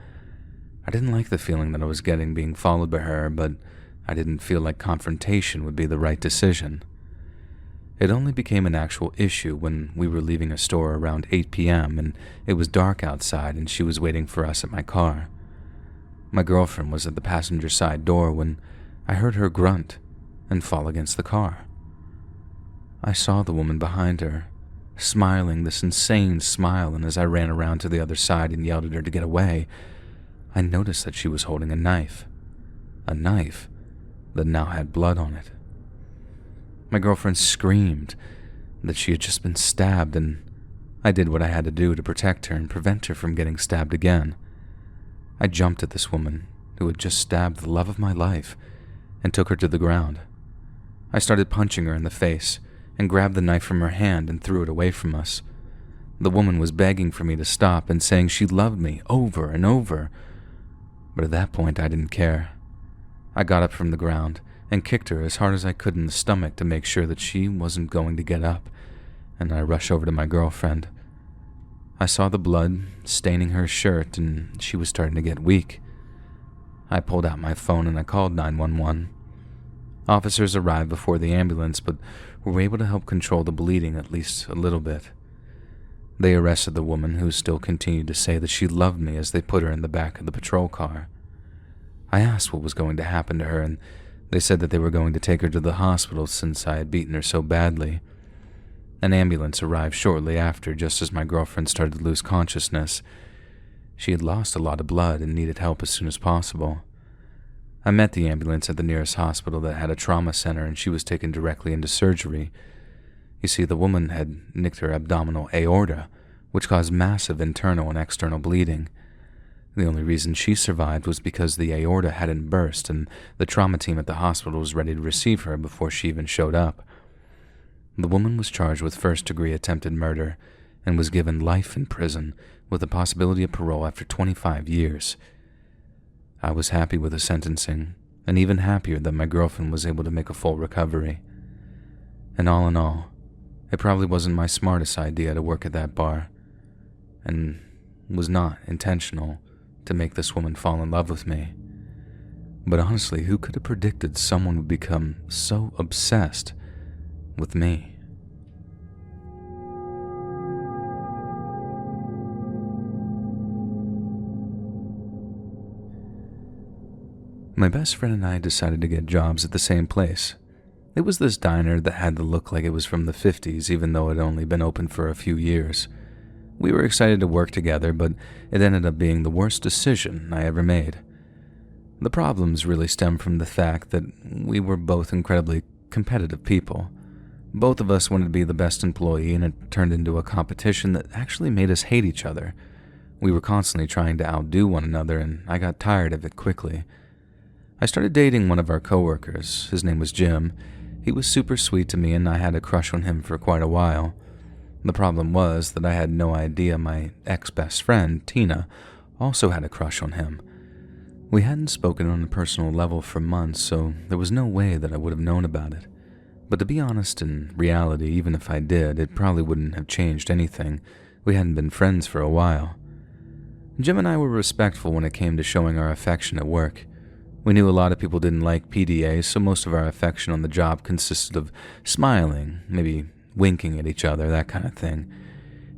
I didn't like the feeling that I was getting being followed by her, but I didn't feel like confrontation would be the right decision. It only became an actual issue when we were leaving a store around 8 p.m. and it was dark outside and she was waiting for us at my car. My girlfriend was at the passenger side door when I heard her grunt and fall against the car. I saw the woman behind her, smiling this insane smile, and as I ran around to the other side and yelled at her to get away, I noticed that she was holding a knife that now had blood on it. My girlfriend screamed that she had just been stabbed, and I did what I had to do to protect her and prevent her from getting stabbed again. I jumped at this woman who had just stabbed the love of my life and took her to the ground. I started punching her in the face and grabbed the knife from her hand and threw it away from us. The woman was begging for me to stop and saying she loved me over and over, but at that point I didn't care. I got up from the ground and kicked her as hard as I could in the stomach to make sure that she wasn't going to get up, and I rushed over to my girlfriend. I saw the blood staining her shirt and she was starting to get weak. I pulled out my phone and I called 911. Officers arrived before the ambulance, but were able to help control the bleeding at least a little bit. They arrested the woman, who still continued to say that she loved me, as they put her in the back of the patrol car. I asked what was going to happen to her, and they said that they were going to take her to the hospital since I had beaten her so badly. An ambulance arrived shortly after, just as my girlfriend started to lose consciousness. She had lost a lot of blood and needed help as soon as possible. I met the ambulance at the nearest hospital that had a trauma center, and she was taken directly into surgery. You see, the woman had nicked her abdominal aorta, which caused massive internal and external bleeding. The only reason she survived was because the aorta hadn't burst, and the trauma team at the hospital was ready to receive her before she even showed up. The woman was charged with first-degree attempted murder and was given life in prison with the possibility of parole after 25 years. I was happy with the sentencing, and even happier that my girlfriend was able to make a full recovery. And all in all, it probably wasn't my smartest idea to work at that bar, and was not intentional to make this woman fall in love with me. But honestly, who could have predicted someone would become so obsessed with me? My best friend and I decided to get jobs at the same place. It was this diner that had the look like it was from the 50s, even though it had only been open for a few years. We were excited to work together, but it ended up being the worst decision I ever made. The problems really stemmed from the fact that we were both incredibly competitive people. Both of us wanted to be the best employee, and it turned into a competition that actually made us hate each other. We were constantly trying to outdo one another, and I got tired of it quickly. I started dating one of our coworkers. His name was Jim, He was super sweet to me and I had a crush on him for quite a while. The problem was that I had no idea my ex-best friend, Tina, also had a crush on him. We hadn't spoken on a personal level for months, so there was no way that I would have known about it. But to be honest, in reality, even if I did, it probably wouldn't have changed anything. We hadn't been friends for a while. Jim and I were respectful when it came to showing our affection at work. We knew a lot of people didn't like PDA, so most of our affection on the job consisted of smiling, maybe winking at each other, that kind of thing.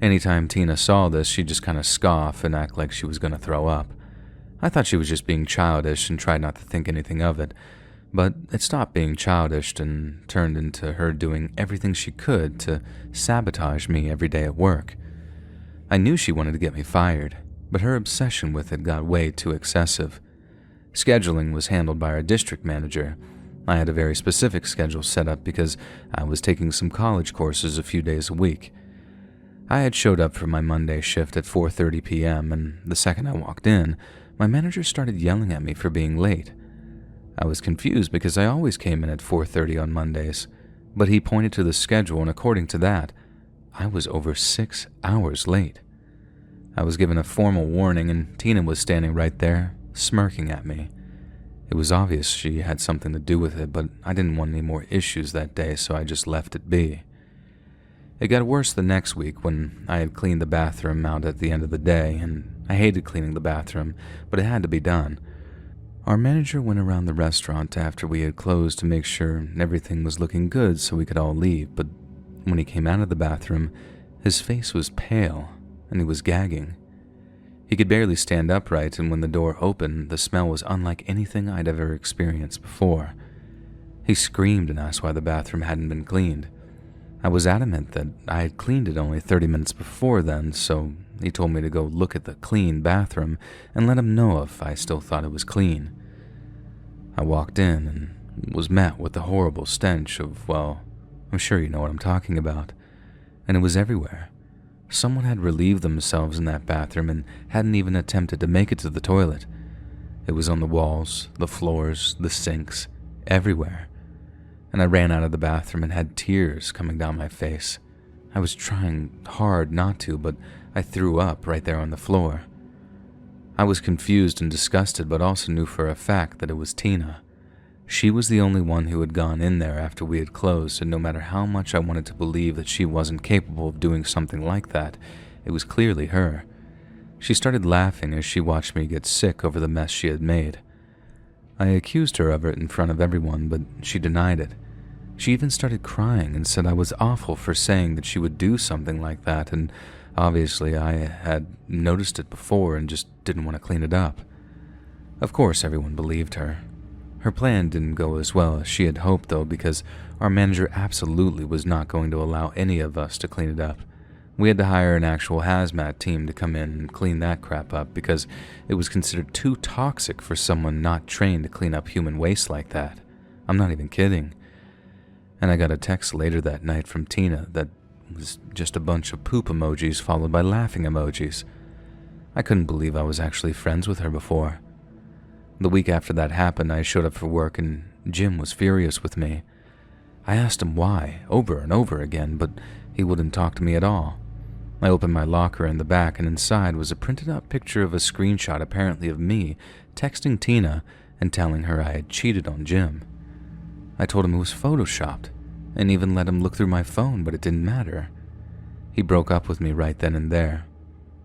Anytime Tina saw this, she'd just kind of scoff and act like she was going to throw up. I thought she was just being childish and tried not to think anything of it, but it stopped being childish and turned into her doing everything she could to sabotage me every day at work. I knew she wanted to get me fired, but her obsession with it got way too excessive. Scheduling was handled by our district manager. I had a very specific schedule set up because I was taking some college courses a few days a week. I had showed up for my Monday shift at 4:30 p.m., and the second I walked in, my manager started yelling at me for being late. I was confused because I always came in at 4:30 on Mondays, but he pointed to the schedule, and according to that, I was over 6 hours late. I was given a formal warning, and Tina was standing right there, smirking at me. It was obvious she had something to do with it, but I didn't want any more issues that day, so I just left it be. It got worse the next week when I had cleaned the bathroom out at the end of the day, and I hated cleaning the bathroom, but it had to be done. Our manager went around the restaurant after we had closed to make sure everything was looking good so we could all leave, but when he came out of the bathroom, his face was pale and he was gagging. He could barely stand upright, and when the door opened, the smell was unlike anything I'd ever experienced before. He screamed and asked why the bathroom hadn't been cleaned. I was adamant that I had cleaned it only 30 minutes before then, so he told me to go look at the clean bathroom and let him know if I still thought it was clean. I walked in and was met with the horrible stench of, well, I'm sure you know what I'm talking about, and it was everywhere. Someone had relieved themselves in that bathroom and hadn't even attempted to make it to the toilet. It was on the walls, the floors, the sinks, everywhere. And I ran out of the bathroom and had tears coming down my face. I was trying hard not to, but I threw up right there on the floor. I was confused and disgusted, but also knew for a fact that it was Tina. She was the only one who had gone in there after we had closed, and no matter how much I wanted to believe that she wasn't capable of doing something like that, it was clearly her. She started laughing as she watched me get sick over the mess she had made. I accused her of it in front of everyone, but she denied it. She even started crying and said I was awful for saying that she would do something like that, and obviously I had noticed it before and just didn't want to clean it up. Of course, everyone believed her. Her plan didn't go as well as she had hoped, though, because our manager absolutely was not going to allow any of us to clean it up. We had to hire an actual hazmat team to come in and clean that crap up because it was considered too toxic for someone not trained to clean up human waste like that. I'm not even kidding. And I got a text later that night from Tina that was just a bunch of poop emojis followed by laughing emojis. I couldn't believe I was actually friends with her before. The week after that happened, I showed up for work and Jim was furious with me. I asked him why, over and over again, but he wouldn't talk to me at all. I opened my locker in the back, and inside was a printed-out picture of a screenshot apparently of me texting Tina and telling her I had cheated on Jim. I told him it was photoshopped, and even let him look through my phone, but it didn't matter. He broke up with me right then and there,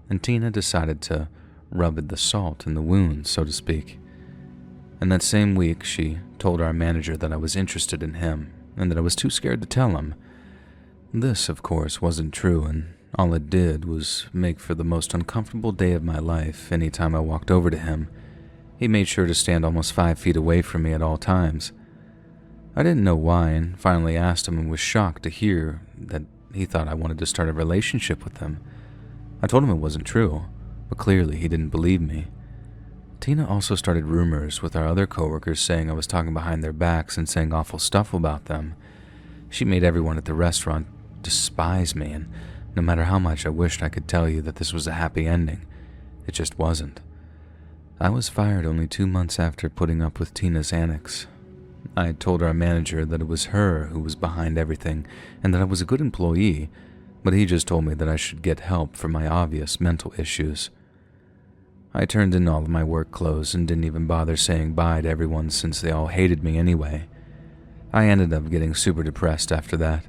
and Tina decided to rub the salt in the wound, so to speak. And that same week, she told our manager that I was interested in him and that I was too scared to tell him. This, of course, wasn't true, and all it did was make for the most uncomfortable day of my life any time I walked over to him. He made sure to stand almost 5 feet away from me at all times. I didn't know why and finally asked him and was shocked to hear that he thought I wanted to start a relationship with him. I told him it wasn't true, but clearly he didn't believe me. Tina also started rumors with our other coworkers saying I was talking behind their backs and saying awful stuff about them. She made everyone at the restaurant despise me, and no matter how much I wished I could tell you that this was a happy ending, it just wasn't. I was fired only 2 months after putting up with Tina's antics. I told our manager that it was her who was behind everything and that I was a good employee, but he just told me that I should get help for my obvious mental issues. I turned in all of my work clothes and didn't even bother saying bye to everyone since they all hated me anyway. I ended up getting super depressed after that.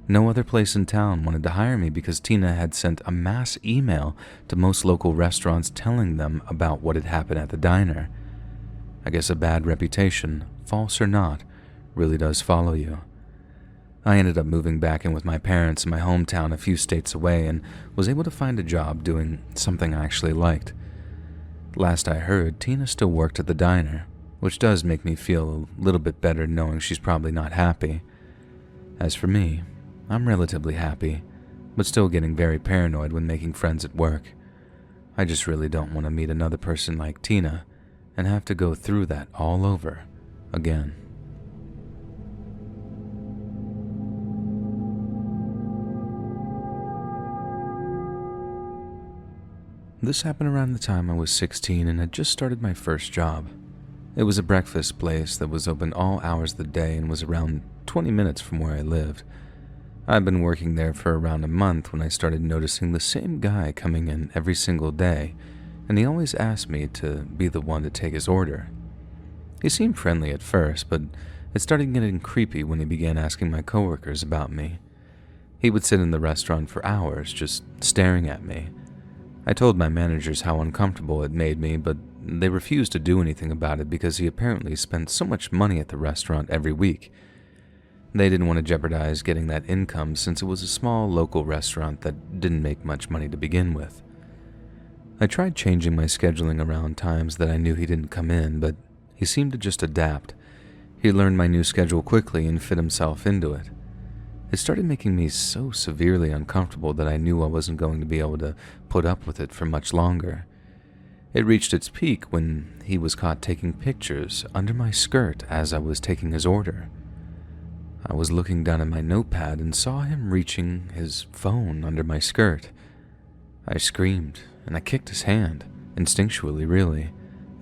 No other place in town wanted to hire me because Tina had sent a mass email to most local restaurants telling them about what had happened at the diner. I guess a bad reputation, false or not, really does follow you. I ended up moving back in with my parents in my hometown a few states away and was able to find a job doing something I actually liked. Last I heard, Tina still worked at the diner, which does make me feel a little bit better knowing she's probably not happy. As for me, I'm relatively happy, but still getting very paranoid when making friends at work. I just really don't want to meet another person like Tina and have to go through that all over again. This happened around the time I was 16 and had just started my first job. It was a breakfast place that was open all hours of the day and was around 20 minutes from where I lived. I'd been working there for around a month when I started noticing the same guy coming in every single day, and he always asked me to be the one to take his order. He seemed friendly at first, but it started getting creepy when he began asking my coworkers about me. He would sit in the restaurant for hours just staring at me. I told my managers how uncomfortable it made me, but they refused to do anything about it because he apparently spent so much money at the restaurant every week. They didn't want to jeopardize getting that income since it was a small local restaurant that didn't make much money to begin with. I tried changing my scheduling around times that I knew he didn't come in, but he seemed to just adapt. He learned my new schedule quickly and fit himself into it. It started making me so severely uncomfortable that I knew I wasn't going to be able to put up with it for much longer. It reached its peak when he was caught taking pictures under my skirt as I was taking his order. I was looking down at my notepad and saw him reaching his phone under my skirt. I screamed and I kicked his hand, instinctually really,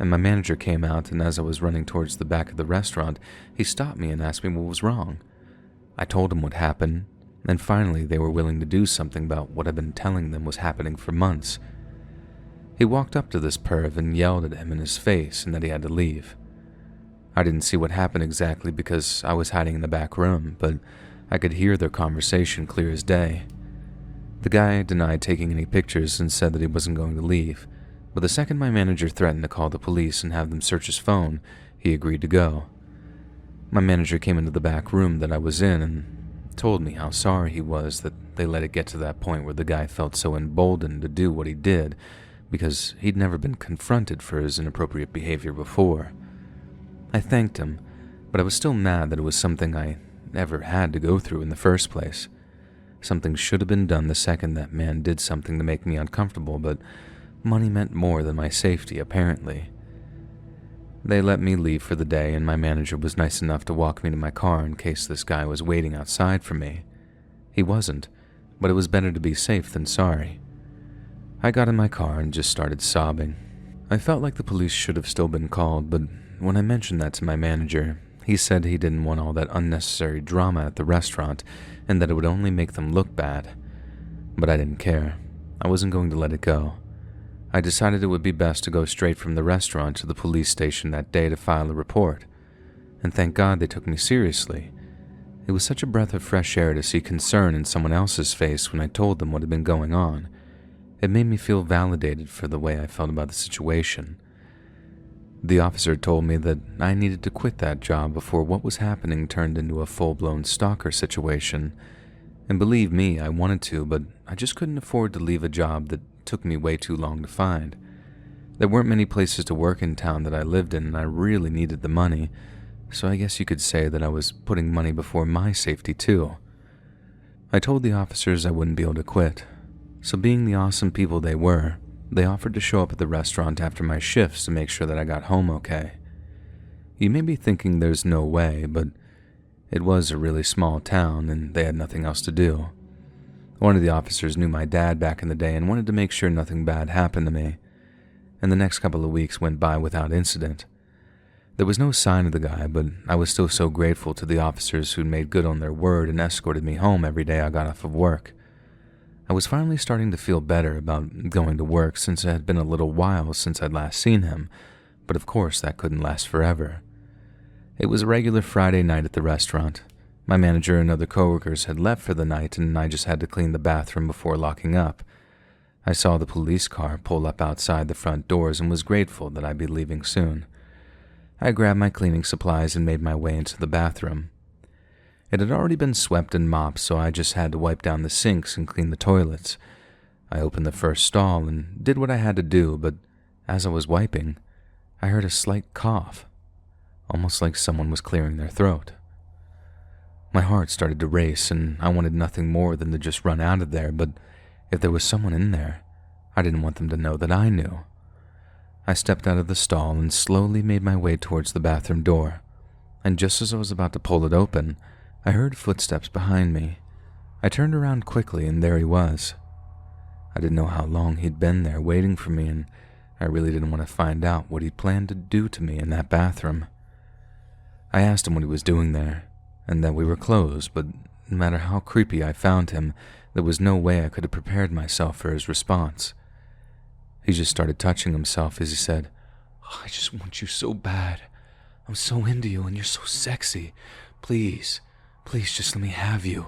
and my manager came out, and as I was running towards the back of the restaurant, he stopped me and asked me what was wrong. I told him what happened, and finally they were willing to do something about what I'd been telling them was happening for months. He walked up to this perv and yelled at him in his face and that he had to leave. I didn't see what happened exactly because I was hiding in the back room, but I could hear their conversation clear as day. The guy denied taking any pictures and said that he wasn't going to leave, but the second my manager threatened to call the police and have them search his phone, he agreed to go. My manager came into the back room that I was in and told me how sorry he was that they let it get to that point where the guy felt so emboldened to do what he did because he'd never been confronted for his inappropriate behavior before. I thanked him, but I was still mad that it was something I never had to go through in the first place. Something should have been done the second that man did something to make me uncomfortable, but money meant more than my safety, apparently. They let me leave for the day, and my manager was nice enough to walk me to my car in case this guy was waiting outside for me. He wasn't, but it was better to be safe than sorry. I got in my car and just started sobbing. I felt like the police should have still been called, but when I mentioned that to my manager, he said he didn't want all that unnecessary drama at the restaurant and that it would only make them look bad. But I didn't care. I wasn't going to let it go. I decided it would be best to go straight from the restaurant to the police station that day to file a report. And thank God they took me seriously. It was such a breath of fresh air to see concern in someone else's face when I told them what had been going on. It made me feel validated for the way I felt about the situation. The officer told me that I needed to quit that job before what was happening turned into a full-blown stalker situation. And believe me, I wanted to, but I just couldn't afford to leave a job that took me way too long to find. There weren't many places to work in town that I lived in, and I really needed the money, so I guess you could say that I was putting money before my safety too. I told the officers I wouldn't be able to quit, so being the awesome people they were, they offered to show up at the restaurant after my shifts to make sure that I got home okay. You may be thinking there's no way, but it was a really small town and they had nothing else to do. One of the officers knew my dad back in the day and wanted to make sure nothing bad happened to me, and the next couple of weeks went by without incident. There was no sign of the guy, but I was still so grateful to the officers who'd made good on their word and escorted me home every day I got off of work. I was finally starting to feel better about going to work since it had been a little while since I'd last seen him, but of course that couldn't last forever. It was a regular Friday night at the restaurant. My manager and other coworkers had left for the night, and I just had to clean the bathroom before locking up. I saw the police car pull up outside the front doors and was grateful that I'd be leaving soon. I grabbed my cleaning supplies and made my way into the bathroom. It had already been swept and mopped, so I just had to wipe down the sinks and clean the toilets. I opened the first stall and did what I had to do, but as I was wiping, I heard a slight cough, almost like someone was clearing their throat. My heart started to race, and I wanted nothing more than to just run out of there, but if there was someone in there, I didn't want them to know that I knew. I stepped out of the stall and slowly made my way towards the bathroom door, and just as I was about to pull it open, I heard footsteps behind me. I turned around quickly, and there he was. I didn't know how long he'd been there waiting for me, and I really didn't want to find out what he planned to do to me in that bathroom. I asked him what he was doing there, and that we were closed, but no matter how creepy I found him, there was no way I could have prepared myself for his response. He just started touching himself as he said, "I just want you so bad. I'm so into you and you're so sexy. Please just let me have you."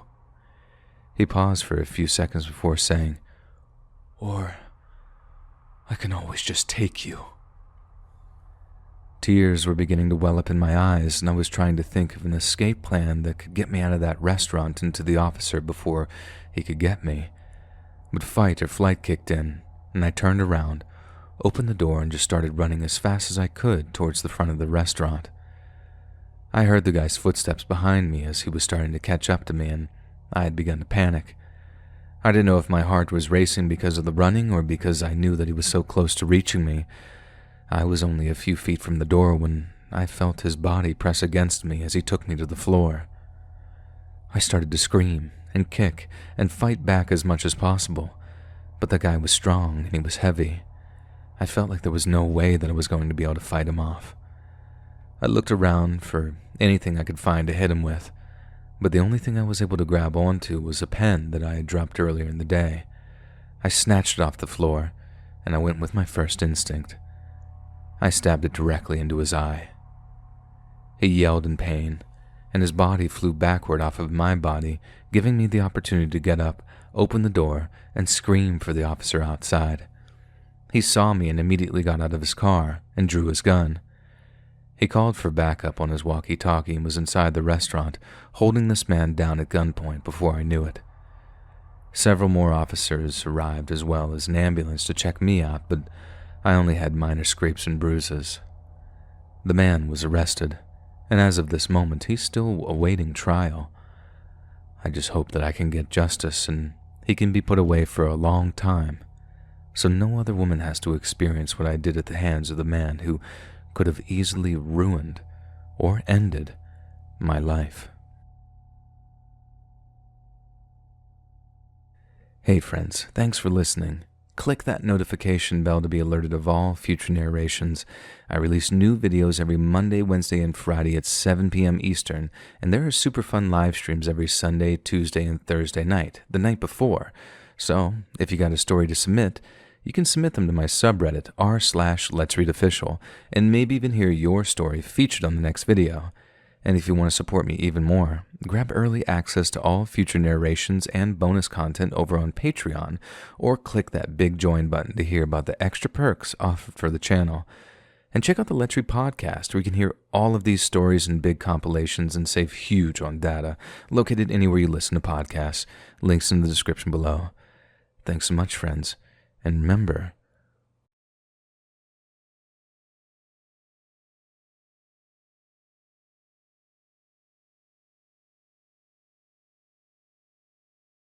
He paused for a few seconds before saying, "Or I can always just take you." Tears were beginning to well up in my eyes, and I was trying to think of an escape plan that could get me out of that restaurant and to the officer before he could get me. But fight or flight kicked in, and I turned around, opened the door, and just started running as fast as I could towards the front of the restaurant. I heard the guy's footsteps behind me as he was starting to catch up to me, and I had begun to panic. I didn't know if my heart was racing because of the running or because I knew that he was so close to reaching me. I was only a few feet from the door when I felt his body press against me as he took me to the floor. I started to scream and kick and fight back as much as possible, but the guy was strong and he was heavy. I felt like there was no way that I was going to be able to fight him off. I looked around for anything I could find to hit him with, but the only thing I was able to grab onto was a pen that I had dropped earlier in the day. I snatched it off the floor, and I went with my first instinct. I stabbed it directly into his eye. He yelled in pain, and his body flew backward off of my body, giving me the opportunity to get up, open the door, and scream for the officer outside. He saw me and immediately got out of his car and drew his gun. He called for backup on his walkie-talkie and was inside the restaurant, holding this man down at gunpoint before I knew it. Several more officers arrived as well as an ambulance to check me out, but I only had minor scrapes and bruises. The man was arrested, and as of this moment, he's still awaiting trial. I just hope that I can get justice and he can be put away for a long time, so no other woman has to experience what I did at the hands of the man who could have easily ruined or ended my life. Hey friends, thanks for listening. Click that notification bell to be alerted of all future narrations. I release new videos every Monday, Wednesday, and Friday at 7 p.m. Eastern, and there are super fun live streams every Sunday, Tuesday, and Thursday night, the night before. So, if you got a story to submit, you can submit them to my subreddit r/Let'sReadOfficial, and maybe even hear your story featured on the next video. And if you want to support me even more, grab early access to all future narrations and bonus content over on Patreon, or click that big join button to hear about the extra perks offered for the channel. And check out the Let's Read podcast, where you can hear all of these stories in big compilations and save huge on data, located anywhere you listen to podcasts. Links in the description below. Thanks so much, friends. And remember,